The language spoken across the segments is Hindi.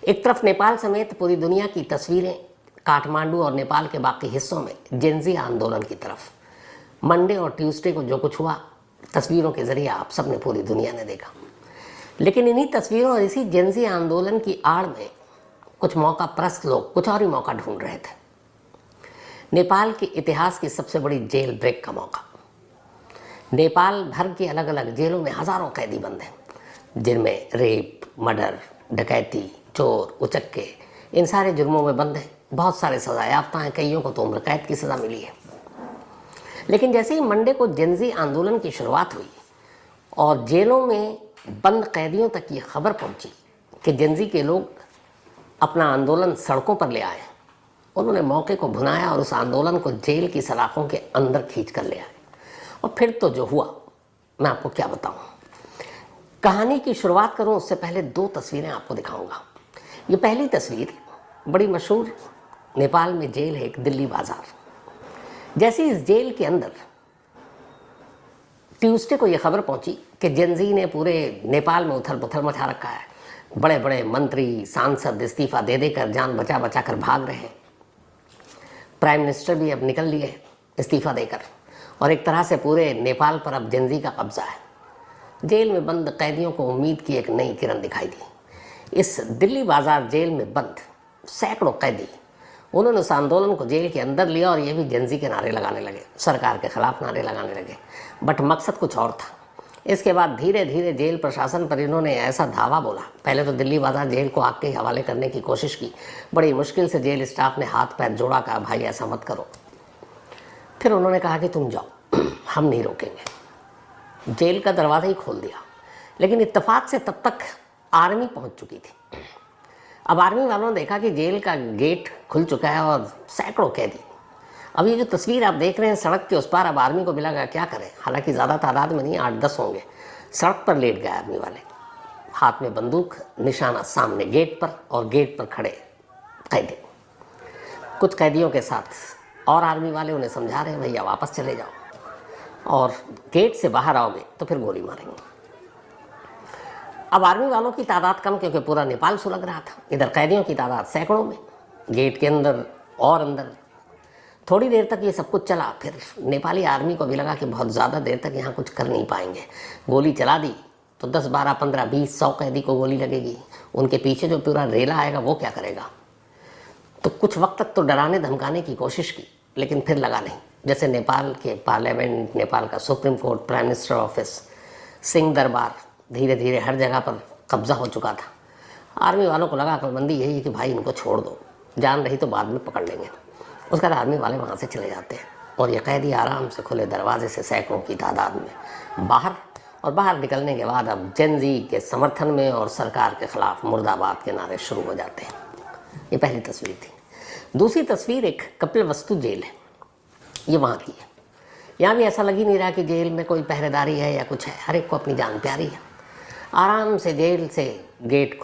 एक तरफ नेपाल समेत पूरी दुनिया की तस्वीरें काठमांडू और नेपाल के बाकी हिस्सों में जेनजी आंदोलन की तरफ। मंडे और ट्यूसडे को जो कुछ हुआ तस्वीरों के जरिए आप सबने, पूरी दुनिया ने देखा। लेकिन इन्हीं तस्वीरों और इसी जेनजी आंदोलन की आड़ में कुछ मौका परस्त लोग कुछ और ही मौका ढूंढ रहे थे। नेपाल के इतिहास की सबसे बड़ी जेल ब्रेक का मौका। नेपाल भर की अलग अलग जेलों में हजारों कैदी बंद हैं, जिनमें रेप, मर्डर, डकैती, चोर, उचक्के, इन सारे जुर्मों में बंद हैं। बहुत सारे सजा याफ्ता हैं, कईयों को तो उम्र कैद की सज़ा मिली है। लेकिन जैसे ही मंडे को जेनजी आंदोलन की शुरुआत हुई और जेलों में बंद कैदियों तक ये खबर पहुंची कि जेनजी के लोग अपना आंदोलन सड़कों पर ले आए, उन्होंने मौके को भुनाया और उस आंदोलन को जेल की सलाखों के अंदर खींच कर ले आए। और फिर तो जो हुआ मैं आपको क्या बताऊं। कहानी की शुरुआत करूं उससे पहले दो तस्वीरें आपको दिखाऊंगा। ये पहली तस्वीर बड़ी मशहूर नेपाल में जेल है, एक दिल्ली बाजार। जैसे इस जेल के अंदर ट्यूसडे को यह खबर पहुंची कि जेनजी ने पूरे नेपाल में उथल पुथल मचा रखा है। बड़े बड़े मंत्री, सांसद इस्तीफा दे देकर, जान बचा बचा कर भाग रहे हैं। प्राइम मिनिस्टर भी अब निकल लिए इस्तीफा देकर, और एक तरह से पूरे नेपाल पर अब जेनजी का कब्जा है। जेल में बंद कैदियों को उम्मीद की एक नई किरण दिखाई दी। इस दिल्ली बाजार जेल में बंद सैकड़ों कैदी, उन्होंने उस आंदोलन को जेल के अंदर लिया और ये भी जेनजी के नारे लगाने लगे, सरकार के खिलाफ नारे लगाने लगे। बट मकसद कुछ और था। इसके बाद धीरे धीरे जेल प्रशासन पर इन्होंने ऐसा धावा बोला। पहले तो दिल्ली बाजार जेल को आग के हवाले करने की कोशिश की। बड़ी मुश्किल से जेल स्टाफ ने हाथ पैर जोड़ा, कहा भाई ऐसा मत करो। फिर उन्होंने कहा कि तुम जाओ, हम नहीं रोकेंगे। जेल का दरवाज़ा ही खोल दिया। लेकिन इत्तेफाक से तब तक आर्मी पहुंच चुकी थी। अब आर्मी वालों ने देखा कि जेल का गेट खुल चुका है और सैकड़ों कैदी। अब ये जो तस्वीर आप देख रहे हैं सड़क के उस पार, अब आर्मी को मिला क्या करें। हालांकि ज़्यादा तादाद में नहीं, 8-10 होंगे। सड़क पर लेट गए आर्मी वाले, हाथ में बंदूक, निशाना सामने गेट पर, और गेट पर खड़े कैदी। कुछ कैदियों के साथ और आर्मी वाले उन्हें समझा रहे हैं भैया वापस चले जाओ, और गेट से बाहर आओगे तो फिर गोली मारेंगे। अब आर्मी वालों की तादाद कम, क्योंकि पूरा नेपाल सुलग रहा था। इधर कैदियों की तादाद सैकड़ों में, गेट के अंदर और अंदर। थोड़ी देर तक ये सब कुछ चला। फिर नेपाली आर्मी को भी लगा कि बहुत ज़्यादा देर तक यहाँ कुछ कर नहीं पाएंगे। गोली चला दी तो 10, 12, 15, 20, 100 कैदी को गोली लगेगी। उनके पीछे जो पूरा रेला आएगा वो क्या करेगा। तो कुछ वक्त तक तो डराने धमकाने की कोशिश की, लेकिन फिर लगा नहीं। जैसे नेपाल के पार्लियामेंट, नेपाल का supreme court, prime minister office, Singh Darbar, धीरे धीरे हर जगह पर कब्जा हो चुका था। आर्मी वालों को लगा अक्लमंदी यही है कि भाई इनको छोड़ दो, जान रही तो बाद में पकड़ लेंगे। उसके बाद आर्मी वाले वहाँ से चले जाते हैं और ये कैदी आराम से खुले दरवाजे से सैकड़ों की तादाद में बाहर, और बाहर निकलने के बाद अब जेनजी के समर्थन में और सरकार के खिलाफ मुर्दाबाद के नारे शुरू हो जाते हैं। ये पहली तस्वीर थी। दूसरी तस्वीर एक कपिलवस्तु जेल है, ये वहाँ की है। यहाँ भी ऐसा लग ही नहीं रहा कि जेल में कोई पहरेदारी है या कुछ है। हर एक को अपनी जान प्यारी है। आराम से जेल से गेट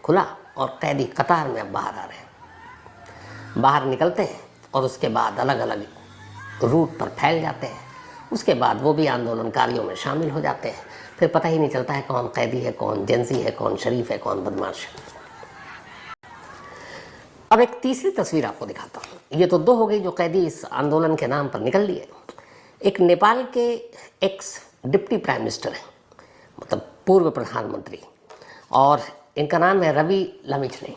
खुला और कैदी कतार में अब बाहर आ रहे हैं। बाहर निकलते हैं और उसके बाद अलग अलग रूट पर फैल जाते हैं। उसके बाद वो भी आंदोलनकारियों में शामिल हो जाते हैं। फिर पता ही नहीं चलता है कौन कैदी है, कौन जेनजी है, कौन शरीफ है, कौन बदमाश है। अब एक तीसरी तस्वीर आपको दिखाता हूँ। ये तो दो हो गई जो कैदी इस आंदोलन के नाम पर निकल लिए। एक नेपाल के एक्स डिप्टी प्राइम मिनिस्टर हैं, मतलब पूर्व प्रधानमंत्री, और इनका नाम है रवि लमिछने।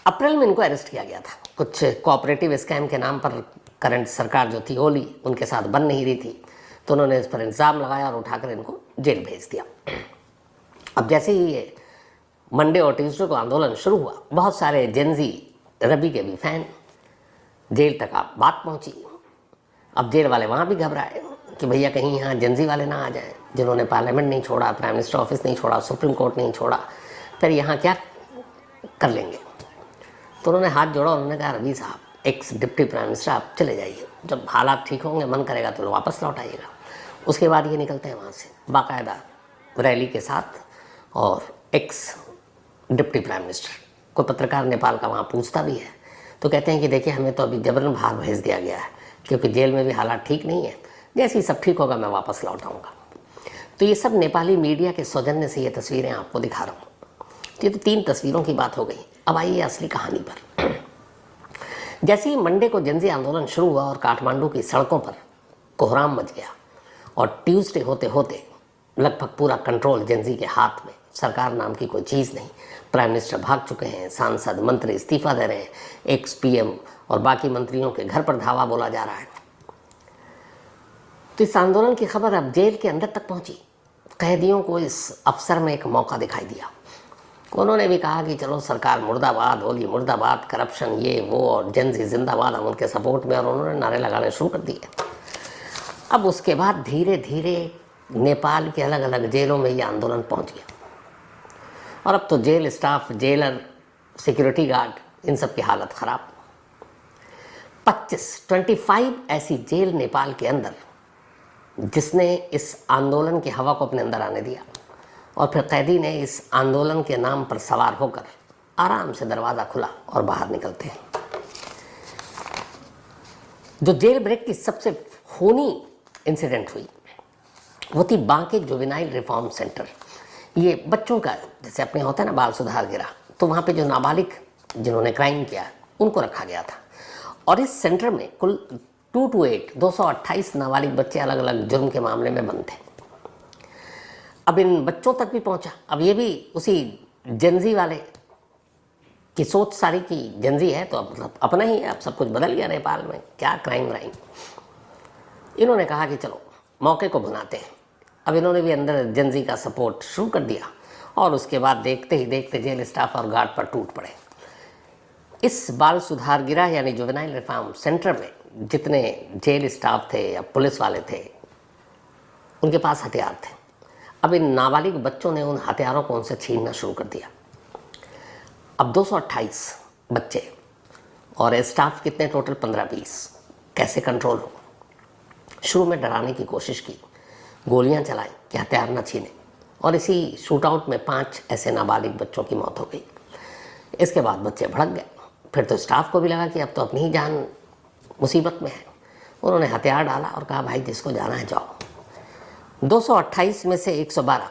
अप्रैल में इनको अरेस्ट किया गया था। कुछ कोऑपरेटिव स्कैम के नाम पर करंट सरकार जो थी ओली, उनके साथ बन नहीं रही थी, तो उन्होंने इस पर इल्ज़ाम लगाया और उठाकर इनको जेल भेज दिया। अब जैसे ही ये मंडे और ट्यूसडे को आंदोलन शुरू हुआ, बहुत सारे जेनजी रवि के भी फैन, जेल तक आप बात पहुंची। अब जेल वाले वहाँ भी घबराए कि भैया कहीं यहाँ जेनजी वाले ना आ जाएं, जिन्होंने पार्लियामेंट नहीं छोड़ा, प्राइम मिनिस्टर ऑफिस नहीं छोड़ा, सुप्रीम कोर्ट नहीं छोड़ा, फिर यहाँ क्या कर लेंगे। तो उन्होंने हाथ जोड़ा और उन्होंने कहा रवि साहब, एक्स डिप्टी प्राइम मिनिस्टर, आप चले जाइए, जब हालात ठीक होंगे, मन करेगा तो वापस लौट आइएगा। उसके बाद ये निकलते हैं वहाँ से बाकायदा रैली के साथ, और एक्स डिप्टी प्राइम मिनिस्टर। कोई पत्रकार नेपाल का वहाँ पूछता भी है तो कहते हैं कि देखिए हमें तो अभी जबरन बाहर भेज दिया गया है, क्योंकि जेल में भी हालात ठीक नहीं है, जैसे ही सब ठीक होगा मैं वापस लौट आऊँगा। तो ये सब नेपाली मीडिया के सौजन्य से ये तस्वीरें आपको दिखा रहा हूँ। ये तो 3 तस्वीरों की बात हो गई। अब आइए असली कहानी पर। जैसे ही मंडे को जेनजी आंदोलन शुरू हुआ और काठमांडू की सड़कों पर कोहराम मच गया और ट्यूसडे होते होते लगभग पूरा कंट्रोल जेनजी के हाथ में, सरकार नाम की कोई चीज़ नहीं, प्राइम मिनिस्टर भाग चुके हैं, सांसद मंत्री इस्तीफा दे रहे हैं, एक्स पीएम और बाकी मंत्रियों के घर पर धावा बोला जा रहा है। तो इस आंदोलन की खबर अब जेल के अंदर तक पहुंची। कैदियों को इस अवसर में एक मौका दिखाई दिया। उन्होंने भी कहा कि चलो सरकार मुर्दाबाद, होली मुर्दाबाद, करप्शन ये वो, और जेनजी जिंदाबाद, हम उनके सपोर्ट में, और उन्होंने नारे लगाने शुरू कर दिए। अब उसके बाद धीरे धीरे नेपाल के अलग अलग जेलों में ये आंदोलन पहुंच गया और अब तो jail staff, jailer, security guard, इन सब की हालत ख़राब। 25 ऐसी जेल नेपाल के अंदर जिसने इस आंदोलन की हवा को अपने अंदर आने दिया, और फिर कैदी ने इस आंदोलन के नाम पर सवार होकर आराम से दरवाज़ा खुला और बाहर निकलते हैं। जो जेल ब्रेक की सबसे खूनी इंसिडेंट हुई वो थी बांके जुवेनाइल रिफॉर्म सेंटर। ये बच्चों का जैसे अपने होता है ना बाल सुधार गृह, तो वहाँ पे जो नाबालिग जिन्होंने क्राइम किया उनको रखा गया था। और इस सेंटर में कुल 228 नाबालिग बच्चे अलग अलग जुर्म के मामले में बंद थे। अब इन बच्चों तक भी पहुँचा। अब ये भी उसी जेनजी वाले की सोच सारी की जेनजी है तो मतलब अपना ही है, अब सब कुछ बदल गया नेपाल में, क्या क्राइम व्राइम। इन्होंने कहा कि चलो मौके को भुनाते हैं। अब इन्होंने भी अंदर जेनजी का सपोर्ट शुरू कर दिया और उसके बाद देखते ही देखते जेल स्टाफ और गार्ड पर टूट पड़े। इस बाल सुधार गृह यानी जुवेनाइल रिफॉर्म सेंटर में जितने जेल स्टाफ थे या पुलिस वाले थे, उनके पास हथियार थे। अब इन नाबालिग बच्चों ने उन हथियारों को उनसे छीनना शुरू कर दिया। अब 228 बच्चे और स्टाफ कितने, टोटल 15-20, कैसे कंट्रोल हो। शुरू में डराने की कोशिश की, गोलियां चलाई कि हथियार न छीने, और इसी शूट आउट में 5 ऐसे नाबालिग बच्चों की मौत हो गई। इसके बाद बच्चे भड़क गए। फिर तो स्टाफ को भी लगा कि अब तो अपनी ही जान मुसीबत में है। उन्होंने हथियार डाला और कहा भाई जिसको जाना है जाओ। 228 में से 112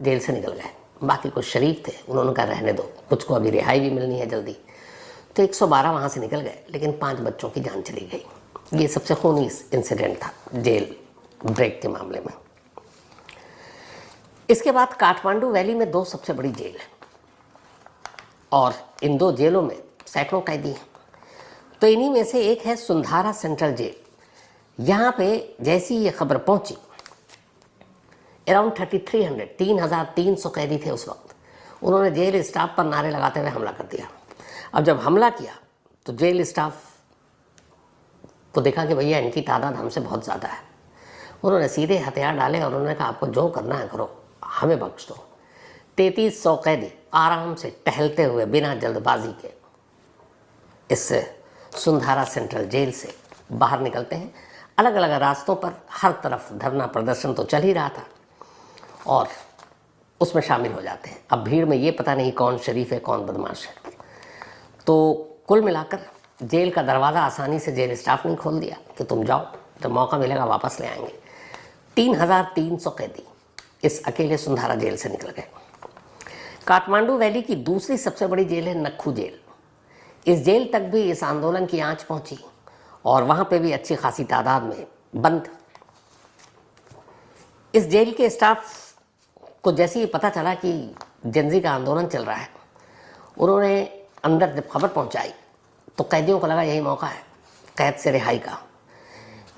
जेल से निकल गए, बाकी कुछ शरीफ थे, उन्होंने कहा रहने दो, कुछ को अभी रिहाई भी मिलनी है जल्दी। तो 112 वहाँ से निकल गए, लेकिन 5 बच्चों की जान चली गई। ये सबसे खूनी इंसिडेंट था जेल ब्रेक के मामले में। इसके बाद काठमांडू वैली में 2 सबसे बड़ी जेल है और इन 2 जेलों में सैकड़ों कैदी हैं। तो इन्हीं में से एक है सुंधारा सेंट्रल जेल। यहाँ पे जैसी ये खबर पहुंची, अराउंड 3,300 कैदी थे उस वक्त। उन्होंने जेल स्टाफ पर नारे लगाते हुए हमला कर दिया। अब जब हमला किया तो जेल स्टाफ को देखा कि भैया इनकी तादाद हमसे बहुत ज़्यादा है। उन्होंने सीधे हथियार डाले और उन्होंने कहा आपको जो करना है करो, हमें बख्श दो। 3300 कैदी आराम से टहलते हुए बिना जल्दबाजी के इस सुंधारा सेंट्रल जेल से बाहर निकलते हैं। अलग अलग रास्तों पर हर तरफ धरना प्रदर्शन तो चल ही रहा था और उसमें शामिल हो जाते हैं। अब भीड़ में ये पता नहीं कौन शरीफ है कौन बदमाश है। तो कुल मिलाकर जेल का दरवाज़ा आसानी से जेल स्टाफ ने खोल दिया कि तुम जाओ, जब मौका मिलेगा वापस ले आएंगे। 3,300 कैदी इस अकेले सुंधारा जेल से निकल गए। काठमांडू वैली की दूसरी सबसे बड़ी जेल है नक्खू जेल। इस जेल तक भी इस आंदोलन की आंच पहुंची और वहाँ पे भी अच्छी खासी तादाद में बंद। इस जेल के स्टाफ को जैसे ही पता चला कि जेनजी का आंदोलन चल रहा है, उन्होंने अंदर जब खबर पहुंचाई तो कैदियों को लगा यही मौका है कैद से रिहाई का।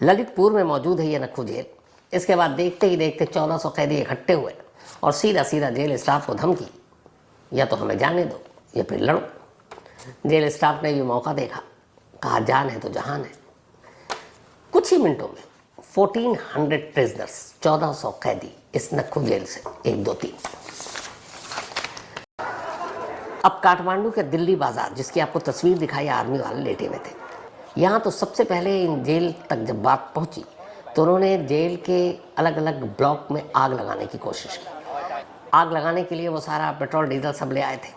ललितपुर में मौजूद है ये नक्खू जेल। इसके बाद देखते ही देखते 1400 कैदी इकट्ठे हुए और सीधा सीधा जेल स्टाफ को धमकी, या तो हमें जाने दो या फिर लड़ो। जेल स्टाफ ने भी मौका देखा, कहा जान है तो जहान है। कुछ ही मिनटों में 1400 प्रिजनर्स, 1400 कैदी इस नक्खू जेल से 1, 2, 3। अब काठमांडू के दिल्ली बाजार, जिसकी आपको तस्वीर दिखाई आर्मी वाले लेटे हुए थे, यहाँ तो सबसे पहले इन जेल तक जब बात पहुँची तो उन्होंने जेल के अलग अलग ब्लॉक में आग लगाने की कोशिश की। आग लगाने के लिए वो सारा पेट्रोल डीजल सब ले आए थे।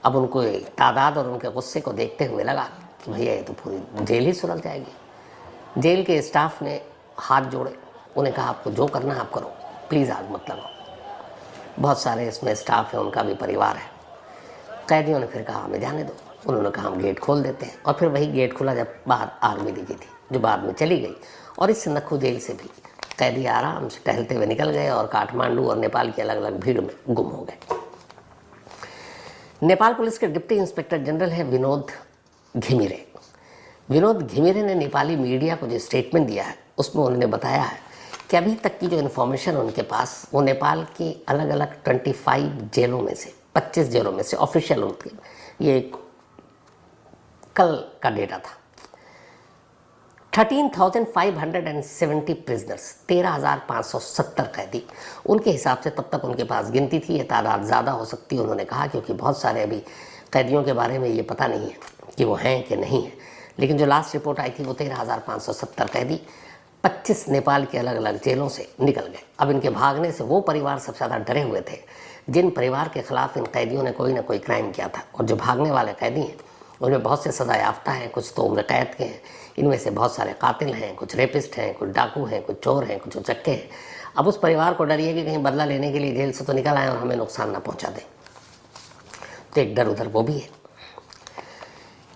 अब उनको तादाद और उनके गुस्से को देखते हुए लगा कि भैया ये तो पूरी जेल ही सुलग जाएगी। जेल के स्टाफ ने हाथ जोड़े, उन्हें कहा आपको जो करना है आप करो, प्लीज़ आग मत लगाओ। बहुत सारे इसमें स्टाफ है, उनका भी परिवार है। कैदियों ने फिर कहा हमें जाने दो। उन्होंने कहा हम गेट खोल देते हैं, और फिर वही गेट खुला जब बाहर आर्मी दिखी थी, जो बाद में चली गई। और इस नक्खू जेल से भी कैदी आराम से टहलते हुए निकल गए और काठमांडू और नेपाल की अलग अलग भीड़ में गुम हो गए। नेपाल पुलिस के डिप्टी इंस्पेक्टर जनरल है विनोद घिमिरे। विनोद घिमिरे ने नेपाली मीडिया को जो स्टेटमेंट दिया है उसमें उन्होंने बताया है कि अभी तक की जो इन्फॉर्मेशन उनके पास, वो नेपाल की अलग अलग 25 जेलों में से 25 जेलों में से ऑफिशियल उनके, ये कल का डेटा था, 13,570 प्रिजनर्स, 13,570 कैदी उनके हिसाब से तब तक उनके पास गिनती थी। ये तादाद ज़्यादा हो सकती है उन्होंने कहा, क्योंकि बहुत सारे अभी कैदियों के बारे में ये पता नहीं है कि वो हैं कि नहीं है। लेकिन जो लास्ट रिपोर्ट आई थी वो 13,570 कैदी 25 नेपाल के अलग अलग जेलों से निकल गए। अब इनके भागने से वो परिवार सबसे ज़्यादा डरे हुए थे जिन परिवार के खिलाफ इन कैदियों ने कोई ना कोई क्राइम किया था। और जो भागने वाले कैदी हैं उनमें बहुत से सज़ा याफ्ता हैं, कुछ तो उम्र कैद के हैं, इनमें से बहुत सारे कातिल हैं, कुछ रेपिस्ट हैं, कुछ डाकू हैं, कुछ चोर हैं, कुछ उचक्के हैं। अब उस परिवार को डर ये कि कहीं बदला लेने के लिए जेल से तो निकल आए और हमें नुकसान ना पहुँचा दें, तो एक डर उधर वो भी है।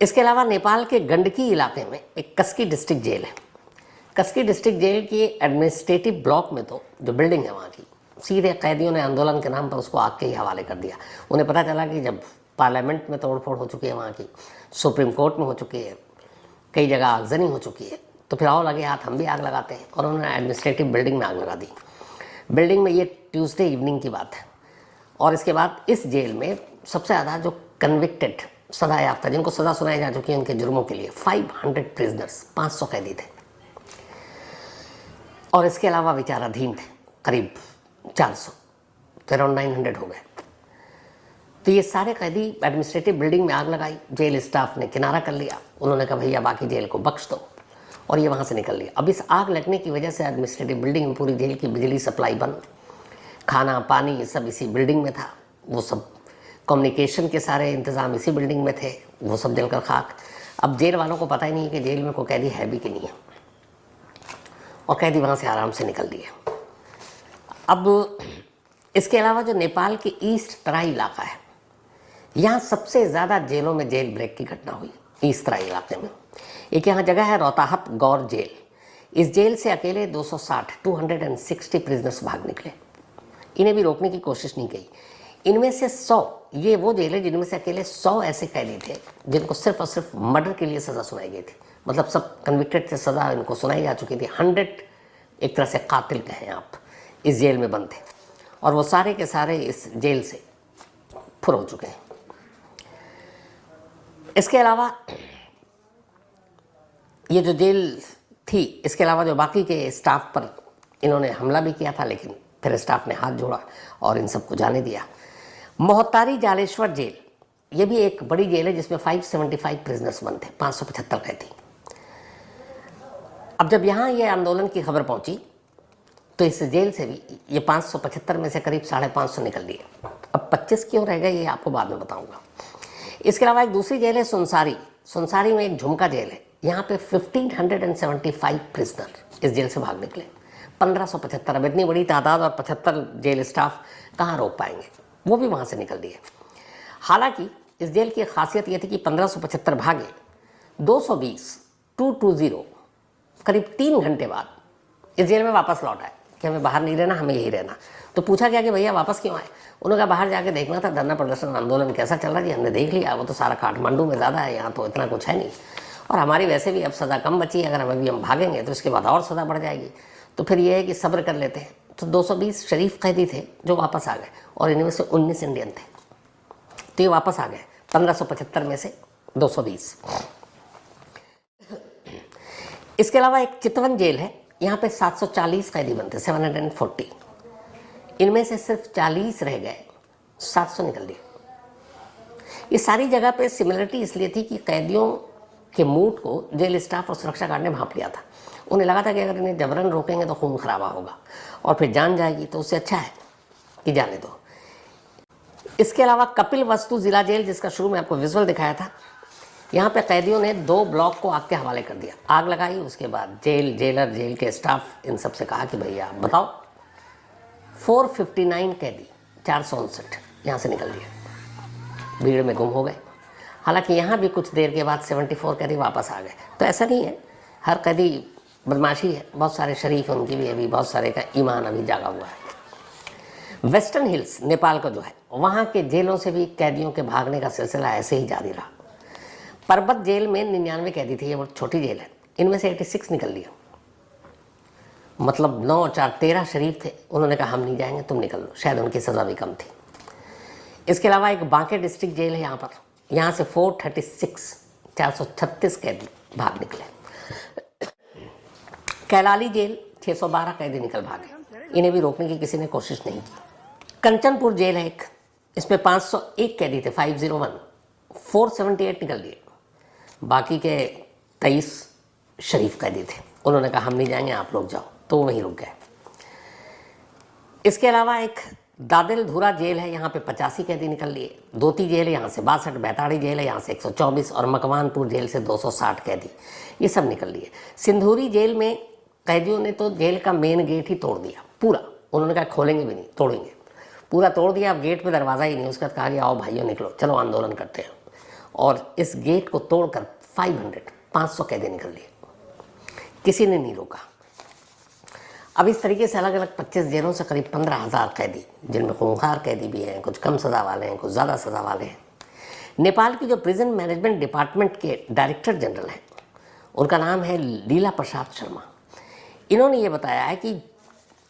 इसके अलावा नेपाल के गंडकी इलाके में एक कसकी डिस्ट्रिक्ट जेल है। कसकी डिस्ट्रिक्ट जेल की एडमिनिस्ट्रेटिव ब्लॉक में तो जो बिल्डिंग है वहाँ की, सीधे कैदियों ने आंदोलन के नाम पर उसको आग के ही हवाले कर दिया। उन्हें पता चला कि जब पार्लियामेंट में तोड़फोड़ हो चुकी है, वहाँ की सुप्रीम कोर्ट में हो चुकी है, कई जगह आगजनी हो चुकी है, तो फिर आओ लगे हाथ हम भी आग लगाते हैं, और उन्होंने एडमिनिस्ट्रेटिव बिल्डिंग में आग लगा दी। बिल्डिंग में, ये ट्यूसडे इवनिंग की बात है। और इसके बाद इस जेल में सबसे ज़्यादा जो कन्विक्टेड, सजा याफ्ता, जिनको सज़ा सुनाई जा चुकी है उनके जुर्मों के लिए 500 प्रिजनर्स, 500 कैदी थे। और इसके अलावा विचाराधीन थे करीब 400, तो अराउंड 900 हो गए। तो ये सारे कैदी एडमिनिस्ट्रेटिव बिल्डिंग में आग लगाई, जेल स्टाफ ने किनारा कर लिया। उन्होंने कहा भैया बाकी जेल को बख्श दो, और ये वहाँ से निकल लिया। अब इस आग लगने की वजह से एडमिनिस्ट्रेटिव बिल्डिंग में पूरी जेल की बिजली सप्लाई बंद, खाना पानी सब इसी बिल्डिंग में था, वो सब कम्युनिकेशन के सारे इंतज़ाम इसी बिल्डिंग में थे, वो सब जलकर खाक। अब जेल वालों को पता ही नहीं है कि जेल में कोई कैदी है भी कि नहीं है, और कैदी वहाँ से आराम से निकल दिए। अब इसके अलावा जो नेपाल के ईस्ट तराई इलाका है, यहाँ सबसे ज़्यादा जेलों में जेल ब्रेक की घटना हुई ईस्ट तराई इलाके में। एक यहाँ जगह है रोहताहट गौर जेल। इस जेल से अकेले 260 प्रिजनर्स भाग निकले। इन्हें भी रोकने की कोशिश नहीं की। इनमें से 100, ये वो जेल है जिनमें से अकेले 100 ऐसे कैदी थे जिनको सिर्फ और सिर्फ मर्डर के लिए सज़ा सुनाई गई थी। मतलब सब कन्विक्टेड से सज़ा इनको सुनाई जा चुकी थी। 100 एक तरह से कातिल कहें आप, इस जेल में बंद थे, और वो सारे के सारे इस जेल से फुर हो चुके हैं। इसके अलावा ये जो जेल थी, इसके अलावा जो बाकी के स्टाफ पर इन्होंने हमला भी किया था, लेकिन फिर स्टाफ ने हाथ जोड़ा और इन सबको जाने दिया। मोहतारी जालेश्वर जेल, ये भी एक बड़ी जेल है जिसमें 575 प्रिजनर्स बंद थे, 575 कैदी। अब जब यहाँ ये आंदोलन की खबर पहुँची तो इस जेल से भी ये 575 में से करीब 550 निकल लिए। अब 25 क्यों रह गए ये आपको बाद में बताऊँगा। इसके अलावा एक दूसरी जेल है सुनसारी। सुनसारी में एक झुमका जेल है, यहाँ पे 1575 प्रिजनर इस जेल से भाग निकले। 1575, अब इतनी बड़ी तादाद और 75 जेल स्टाफ कहाँ रोक पाएंगे, वो भी वहाँ से निकल दिए। हालांकि इस जेल की खासियत ये थी कि 1575 भागे, 220 करीब 3 घंटे बाद इस जेल में वापस लौट आए कि हमें बाहर नहीं रहना, हमें यही रहना। तो पूछा गया कि भैया वापस क्यों आए? उन्होंने कहा बाहर जाके देखना था धरना प्रदर्शन आंदोलन कैसा चल रहा है जी, हमने देख लिया, वो तो सारा काठमांडू में ज़्यादा है, यहाँ तो इतना कुछ है नहीं, और हमारी वैसे भी अब सज़ा कम बची है, अगर हम अभी भागेंगे तो इसके बाद और सज़ा बढ़ जाएगी, तो फिर ये है कि सब्र कर लेते हैं। तो 220 शरीफ कैदी थे जो वापस आ गए, और इनमें से 19 इंडियन थे, तो ये वापस आ गए 1575 में से 220। इसके अलावा एक चितवन जेल है, यहाँ पे 740 कैदी बनते, 740, इनमें से सिर्फ 40 रह गए, 700 निकल दिए। ये सारी जगह पे सिमिलरिटी इसलिए थी कि कैदियों के मूड को जेल स्टाफ और सुरक्षा गार्ड ने भांप लिया था। उन्हें लगा था कि अगर इन्हें जबरन रोकेंगे तो खून खराबा होगा और फिर जान जाएगी, तो उससे अच्छा है कि जाने दो। इसके अलावा कपिल वस्तु जिला जेल, जिसका शुरू में आपको विजुअल दिखाया था, यहाँ पे कैदियों ने 2 ब्लॉक को आग के हवाले कर दिया, आग लगाई। उसके बाद जेलर, जेल के स्टाफ इन सब से कहा कि भैया बताओ, 459 कैदी, 459 यहाँ से निकल दिए। भीड़ में गुम हो गए। हालांकि यहाँ भी कुछ देर के बाद 74 कैदी वापस आ गए। तो ऐसा नहीं है हर कैदी बदमाशी है, बहुत सारे शरीफ उनकी भी अभी, बहुत सारे का ईमान अभी जागा हुआ है। वेस्टर्न हिल्स नेपाल का जो है, वहाँ के जेलों से भी कैदियों के भागने का सिलसिला ऐसे ही जारी रहा। पर्वत जेल में 99 कैदी थे, ये बहुत छोटी जेल है, इनमें से 86 निकल लिया। मतलब 9 और 4 13 शरीफ थे, उन्होंने कहा हम नहीं जाएंगे, तुम निकल लो, शायद उनकी सज़ा भी कम थी। इसके अलावा एक बांके डिस्ट्रिक्ट जेल है यहाँ पर, यहाँ से 436 कैदी भाग निकले। कैलाली जेल 612 कैदी निकल भागे, इन्हें भी रोकने की किसी ने कोशिश नहीं की। कंचनपुर जेल है एक, इसमें 501 कैदी थे, 501, 478 निकल लिए, बाकी के 23 शरीफ कैदी थे। उन्होंने कहा हम नहीं जाएंगे, आप लोग जाओ, तो वहीं रुक गए। इसके अलावा एक दादिल धुरा जेल है, यहाँ पे 85 कैदी निकल लिए। दोती जेल है, यहाँ से 62, बैताड़ी जेल है, यहाँ से 124 और मकवानपुर जेल से 260 कैदी, ये सब निकल लिए। सिंधूरी जेल में कैदियों ने तो जेल का मेन गेट ही तोड़ दिया पूरा, उन्होंने कहा खोलेंगे भी नहीं, तोड़ेंगे, पूरा तोड़ दिया। अब गेट पे दरवाज़ा ही नहीं, उसके बाद कहा कि आओ भाइयों निकलो, चलो आंदोलन करते हैं। और इस गेट को तोड़कर 500 कैदी निकल लिए, किसी ने नहीं रोका। अब इस तरीके से अलग अलग 25 जेलों से करीब 15,000 कैदी, जिनमें खूंखार कैदी भी हैं, कुछ कम सज़ा वाले हैं, कुछ ज़्यादा सज़ा वाले हैं। नेपाल की जो प्रिजन मैनेजमेंट डिपार्टमेंट के डायरेक्टर जनरल हैं, उनका नाम है लीला प्रसाद शर्मा। इन्होंने ये बताया है कि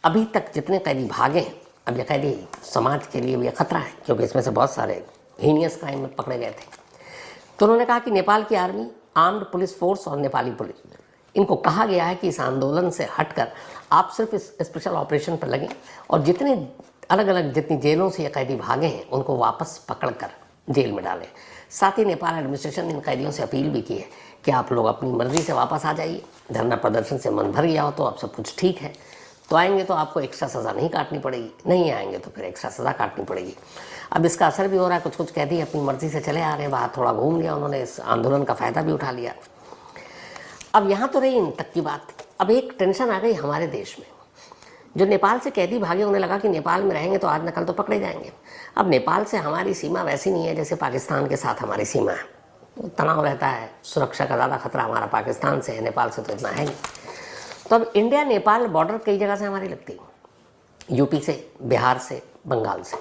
अभी तक जितने कैदी भागे हैं, अब ये कैदी समाज के लिए भी खतरा है, क्योंकि इसमें से बहुत सारे हीनियस क्राइम में पकड़े गए थे। तो उन्होंने कहा कि नेपाल की आर्मी, आर्म्ड पुलिस फोर्स और नेपाली पुलिस, इनको कहा गया है कि इस आंदोलन से हटकर आप सिर्फ इस स्पेशल ऑपरेशन पर लगें और जितनी जेलों से ये कैदी भागे हैं उनको वापस पकड़कर जेल में डालें। साथ ही नेपाल एडमिनिस्ट्रेशन ने इन कैदियों से अपील भी की है कि आप लोग अपनी मर्जी से वापस आ जाइए, धरना प्रदर्शन से मन भर गया हो तो अब सब कुछ ठीक है, तो आएंगे तो आपको एक्स्ट्रा सज़ा नहीं काटनी पड़ेगी, नहीं आएंगे तो फिर एक्स्ट्रा सज़ा काटनी पड़ेगी। अब इसका असर भी हो रहा है, कुछ कैदी अपनी मर्जी से चले आ रहे हैं बाहर, थोड़ा घूम लिया उन्होंने, इस आंदोलन का फ़ायदा भी उठा लिया। अब यहाँ तो रही इन तक की बात, अब एक टेंशन आ गई हमारे देश में। जो नेपाल से कैदी भागे, उन्हें लगा कि नेपाल में रहेंगे तो आज न कल तो पकड़े जाएंगे। अब नेपाल से हमारी सीमा वैसी नहीं है जैसे पाकिस्तान के साथ हमारी सीमा है, तो तनाव रहता है, सुरक्षा का ज़्यादा खतरा हमारा पाकिस्तान से है, नेपाल से तो इतना है नहीं। तो अब इंडिया नेपाल बॉर्डर कई जगह से हमारी लगती है, यूपी से, बिहार से, बंगाल से।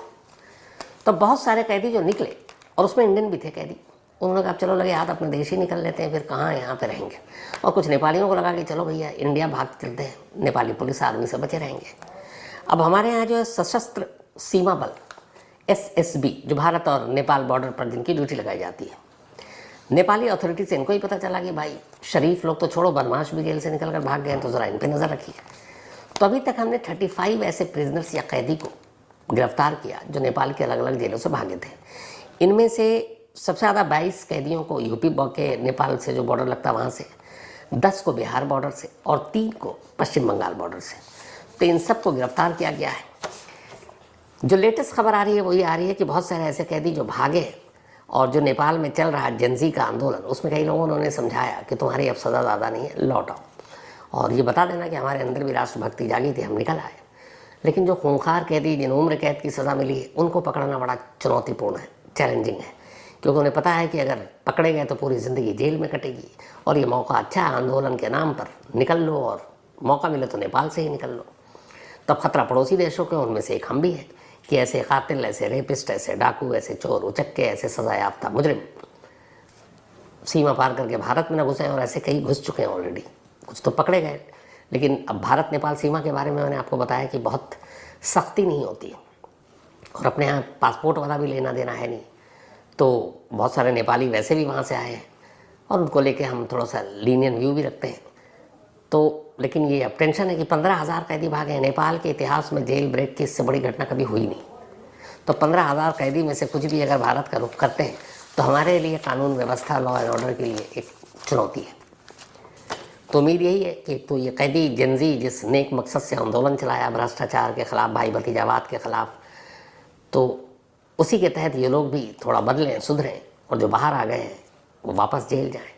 तो बहुत सारे कैदी जो निकले, और उसमें इंडियन भी थे कैदी, उन्होंने कहा चलो लगे याद अपने देश ही निकल लेते हैं, फिर कहाँ यहाँ पे रहेंगे। और कुछ नेपालियों को लगा कि चलो भैया इंडिया भाग चलते हैं, नेपाली पुलिस आर्मी से बचे रहेंगे। अब हमारे यहाँ जो है सशस्त्र सीमा बल SSB, जो भारत और नेपाल बॉर्डर पर जिनकी ड्यूटी लगाई जाती है, नेपाली अथॉरिटी से इनको ही पता चला कि भाई शरीफ लोग तो छोड़ो, बदमाश भी जेल से निकल कर भाग गए हैं, तो ज़रा इन पर नज़र रखिए। तो अभी तक हमने 35 ऐसे प्रिजनर्स या कैदी को गिरफ्तार किया जो नेपाल के अलग अलग जेलों से भागे थे। इनमें से सबसे ज़्यादा 22 कैदियों को यूपी के नेपाल से जो बॉर्डर लगता है वहाँ से, 10 को बिहार बॉर्डर से और 3 को पश्चिम बंगाल बॉर्डर से। तो इन सबको गिरफ्तार किया गया है। जो लेटेस्ट खबर आ रही है वो ये आ रही है कि बहुत सारे ऐसे कैदी जो भागे हैं, और जो नेपाल में चल रहा है जेनजी का आंदोलन, उसमें कई लोगों ने उन्हें समझाया कि तुम्हारी अब सज़ा ज़्यादा नहीं है, लौट आओ, और ये बता देना कि हमारे अंदर भी राष्ट्रभक्ति जागी थी, हम निकल आए। लेकिन जो खूंखार कैदी जिन उम्र कैद की सज़ा मिली है, उनको पकड़ना बड़ा चुनौतीपूर्ण है, चैलेंजिंग है, क्योंकि उन्हें पता है कि अगर पकड़े गए तो पूरी ज़िंदगी जेल में कटेगी, और ये मौका अच्छा है आंदोलन के नाम पर निकल लो, और मौका मिले तो नेपाल से ही निकल लो। तब खतरा पड़ोसी देशों के, उनमें से एक हम भी हैं कि ऐसे कातिल, ऐसे रेपिस्ट, ऐसे डाकू, ऐसे चोर उचक्के, ऐसे सज़ा याफ्ता मुजरिम सीमा पार करके भारत में न घुसे, और ऐसे कई घुस चुके हैं ऑलरेडी, कुछ तो पकड़े गए। लेकिन अब भारत नेपाल सीमा के बारे में मैंने आपको बताया कि बहुत सख्ती नहीं होती, और अपने यहाँ पासपोर्ट वाला भी लेना देना है नहीं, तो बहुत सारे नेपाली वैसे भी वहाँ से आए हैं, और उनको लेके हम थोड़ा सा लीनियन व्यू भी रखते हैं। तो लेकिन ये अब टेंशन है कि 15,000 कैदी भागे हैं। नेपाल के इतिहास में जेल ब्रेक की इससे बड़ी घटना कभी हुई नहीं। तो 15,000 कैदी में से कुछ भी अगर भारत का रुख करते हैं तो हमारे लिए कानून व्यवस्था, लॉ एंड ऑर्डर के लिए एक चुनौती है। तो उम्मीद यही है कि तो ये कैदी जेनजी जिस नेक मकसद से आंदोलन चलाया भ्रष्टाचार के ख़िलाफ़, भाई भतीजावाद के ख़िलाफ़, तो उसी के तहत ये लोग भी थोड़ा बदलें, सुधरें, और जो बाहर आ गए हैं वो वापस जेल जाएं।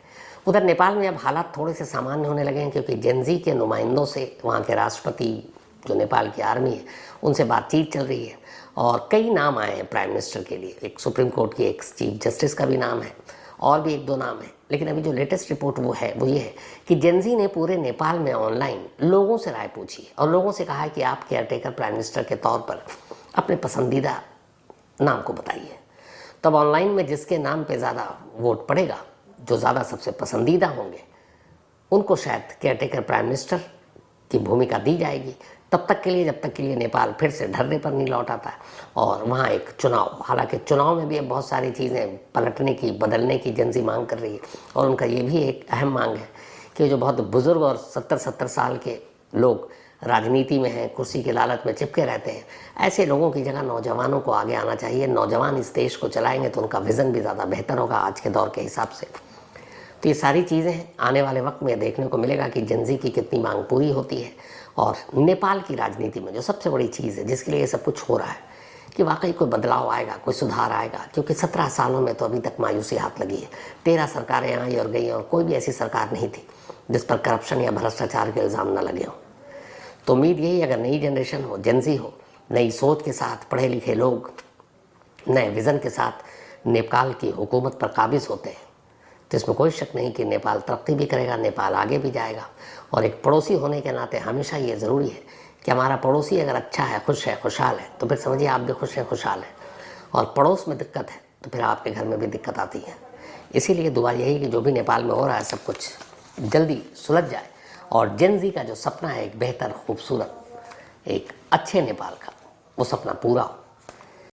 उधर नेपाल में अब हालात थोड़े से सामान्य होने लगे हैं, क्योंकि जेनजी के नुमाइंदों से वहाँ के राष्ट्रपति, जो नेपाल की आर्मी है उनसे बातचीत चल रही है और कई नाम आए हैं प्राइम मिनिस्टर के लिए। एक सुप्रीम कोर्ट की एक चीफ जस्टिस का भी नाम है और भी एक दो नाम है। लेकिन अभी जो लेटेस्ट रिपोर्ट वो ये है कि जेनजी ने पूरे नेपाल में ऑनलाइन लोगों से राय पूछी है और लोगों से कहा है कि आप केयरटेकर प्राइम मिनिस्टर के तौर पर अपने पसंदीदा नाम को बताइए। तब ऑनलाइन में जिसके नाम पे ज़्यादा वोट पड़ेगा, जो ज़्यादा सबसे पसंदीदा होंगे, उनको शायद केयरटेकर प्राइम मिनिस्टर की भूमिका दी जाएगी तब तक के लिए, जब तक के लिए नेपाल फिर से ढर्रे पर नहीं लौट आता और वहाँ एक चुनाव, हालांकि चुनाव में भी अब बहुत सारी चीज़ें पलटने की, बदलने की जेनजी मांग कर रही है। और उनका ये भी एक अहम मांग है कि जो बहुत बुज़ुर्ग और 70-70 साल के लोग राजनीति में हैं, कुर्सी के लालच में चिपके रहते हैं, ऐसे लोगों की जगह नौजवानों को आगे आना चाहिए। नौजवान इस देश को चलाएंगे तो उनका विज़न भी ज़्यादा बेहतर होगा आज के दौर के हिसाब से। तो ये सारी चीज़ें हैं, आने वाले वक्त में देखने को मिलेगा कि जेनजी की कितनी मांग पूरी होती है। और नेपाल की राजनीति में जो सबसे बड़ी चीज़ है जिसके लिए ये सब कुछ हो रहा है कि वाकई कोई बदलाव आएगा, कोई सुधार आएगा, क्योंकि 17 सालों में तो अभी तक मायूसी हाथ लगी है। 13 सरकारें आई और गई और कोई भी ऐसी सरकार नहीं थी जिस पर करप्शन या भ्रष्टाचार के इल्ज़ाम न लगे हों। तो उम्मीद यही, अगर नई जनरेशन हो, जेनजी हो, नई सोच के साथ पढ़े लिखे लोग नए विज़न के साथ नेपाल की हुकूमत पर काबिज होते हैं तो इसमें कोई शक नहीं कि नेपाल तरक्की भी करेगा, नेपाल आगे भी जाएगा। और एक पड़ोसी होने के नाते हमेशा ये ज़रूरी है कि हमारा पड़ोसी अगर अच्छा है, खुश है, खुशहाल है, तो फिर समझिए आप भी खुश हैं, खुशहाल हैं। और पड़ोस में दिक्कत है तो फिर आपके घर में भी दिक्कत आती है। इसीलिए दुआ यही कि जो भी नेपाल में हो रहा है सब कुछ जल्दी सुलझ जाए और जेनजी का जो सपना है एक बेहतर, खूबसूरत, एक अच्छे नेपाल का, वो सपना पूरा हो।